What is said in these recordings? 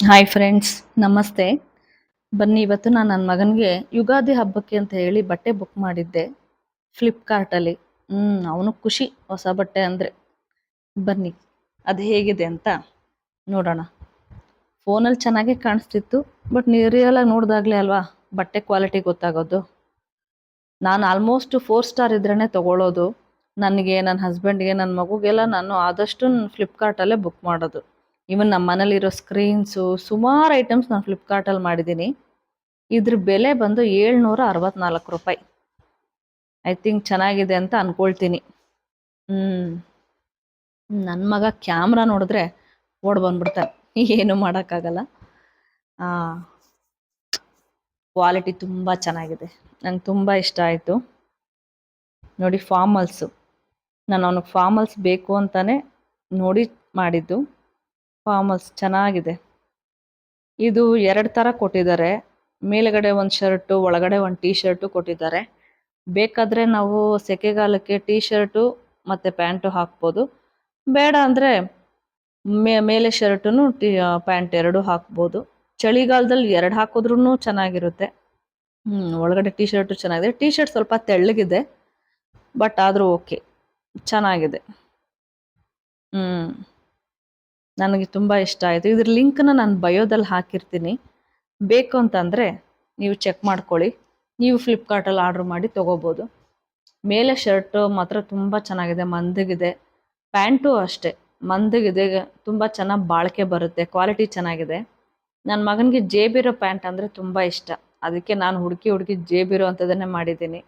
Hi friends, ನಮಸ್ತೆ. ಬನ್ನಿ ಇವತ್ತು ನಾನು ನನ್ನ ಮಗನಿಗೆ ಯುಗಾದಿ ಹಬ್ಬಕ್ಕೆ ಅಂತ ಹೇಳಿ ಬಟ್ಟೆ ಬುಕ್ ಮಾಡಿದ್ದೆ ಫ್ಲಿಪ್ಕಾರ್ಟಲ್ಲಿ. ಅವನು ಖುಷಿ ಹೊಸ ಬಟ್ಟೆ ಅಂದರೆ. ಬನ್ನಿ ಅದು ಹೇಗಿದೆ ಅಂತ ನೋಡೋಣ. ಫೋನಲ್ಲಿ ಚೆನ್ನಾಗೇ ಕಾಣಿಸ್ತಿತ್ತು, ಬಟ್ ರಿಯಲಾಗಿ ನೋಡಿದಾಗಲೇ ಅಲ್ವಾ ಬಟ್ಟೆ ಕ್ವಾಲಿಟಿ ಗೊತ್ತಾಗೋದು. ನಾನು ಆಲ್ಮೋಸ್ಟ್ 4 ಸ್ಟಾರ್ ಇದ್ರೇ ತೊಗೊಳ್ಳೋದು. ನನಗೆ, ನನ್ನ ಹಸ್ಬೆಂಡ್ಗೆ, ನನ್ನ ಮಗುಗೆಲ್ಲ ನಾನು ಆದಷ್ಟು ಫ್ಲಿಪ್ಕಾರ್ಟಲ್ಲೇ ಬುಕ್ ಮಾಡೋದು. ಇವನ್ ನಮ್ಮ ಮನೇಲಿರೋ ಸ್ಕ್ರೀನ್ಸು ಸುಮಾರು ಐಟಮ್ಸ್ ನಾನು ಫ್ಲಿಪ್ಕಾರ್ಟಲ್ಲಿ ಮಾಡಿದ್ದೀನಿ. ಇದ್ರ ಬೆಲೆ ಬಂದು 764 ರೂಪಾಯಿ. ಐ ಥಿಂಕ್ ಚೆನ್ನಾಗಿದೆ ಅಂತ ಅಂದ್ಕೊಳ್ತೀನಿ. ನನ್ನ ಮಗ ಕ್ಯಾಮ್ರಾ ನೋಡಿದ್ರೆ ಓಡ್ ಬಂದ್ಬಿಡ್ತಾನೆ, ಏನು ಮಾಡೋಕ್ಕಾಗಲ್ಲ. ಕ್ವಾಲಿಟಿ ತುಂಬ ಚೆನ್ನಾಗಿದೆ, ನಂಗೆ ತುಂಬ ಇಷ್ಟ ಆಯಿತು. ನೋಡಿ, ಫಾರ್ಮಲ್ಸು, ನಾನು ಅವನಿಗೆ ಫಾರ್ಮಲ್ಸ್ ಬೇಕು ಅಂತಾನೆ ನೋಡಿ ಮಾಡಿದ್ದು. ಫಾರ್ಮಲ್ಸ್ ಚೆನ್ನಾಗಿದೆ. ಇದು 2 ಥರ ಕೊಟ್ಟಿದ್ದಾರೆ. ಮೇಲ್ಗಡೆ ಒಂದು ಶರ್ಟು, ಒಳಗಡೆ ಒಂದು ಟೀ ಶರ್ಟು ಕೊಟ್ಟಿದ್ದಾರೆ. ಬೇಕಾದರೆ ನಾವು ಸೆಕೆಗಾಲಕ್ಕೆ ಟೀ ಶರ್ಟು ಮತ್ತು ಪ್ಯಾಂಟು ಹಾಕ್ಬೋದು. ಬೇಡ ಅಂದರೆ ಮೇಲೆ ಶರ್ಟು ಪ್ಯಾಂಟ್ ಎರಡೂ ಹಾಕ್ಬೋದು. ಚಳಿಗಾಲದಲ್ಲಿ 2 ಹಾಕಿದ್ರೂ ಚೆನ್ನಾಗಿರುತ್ತೆ. ಒಳಗಡೆ ಟೀ ಶರ್ಟು ಚೆನ್ನಾಗಿದೆ. ಟೀ ಶರ್ಟ್ ಸ್ವಲ್ಪ ತೆಳ್ಳಗಿದೆ, ಬಟ್ ಆದರೂ ಓಕೆ, ಚೆನ್ನಾಗಿದೆ. ನನಗೆ ತುಂಬ ಇಷ್ಟ ಆಯಿತು. ಇದ್ರ ಲಿಂಕ್ನ ನಾನು ಬಯೋದಲ್ಲಿ ಹಾಕಿರ್ತೀನಿ. ಬೇಕು ಅಂತಂದರೆ ನೀವು ಚೆಕ್ ಮಾಡ್ಕೊಳ್ಳಿ. ನೀವು ಫ್ಲಿಪ್ಕಾರ್ಟಲ್ಲಿ ಆರ್ಡ್ರ್ ಮಾಡಿ ತೊಗೋಬೋದು. ಮೇಲೆ ಶರ್ಟು ಮಾತ್ರ ತುಂಬ ಚೆನ್ನಾಗಿದೆ, ಮಂದಗಿದೆ. ಪ್ಯಾಂಟು ಅಷ್ಟೇ ಮಂದಗಿದೆ, ತುಂಬ ಚೆನ್ನಾಗಿ ಬಾಳಿಕೆ ಬರುತ್ತೆ, ಕ್ವಾಲಿಟಿ ಚೆನ್ನಾಗಿದೆ. ನನ್ನ ಮಗನಿಗೆ ಜೇಬಿರೋ ಪ್ಯಾಂಟ್ ಅಂದರೆ ತುಂಬ ಇಷ್ಟ. ಅದಕ್ಕೆ ನಾನು ಹುಡುಕಿ ಜೇಬಿರೋ ಅಂಥದ್ದನ್ನೇ ಮಾಡಿದ್ದೀನಿ.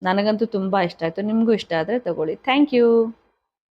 ನನಗಂತೂ ತುಂಬ ಇಷ್ಟ ಆಯಿತು. ನಿಮಗೂ ಇಷ್ಟ ಆದರೆ ತೊಗೊಳ್ಳಿ. Thank you.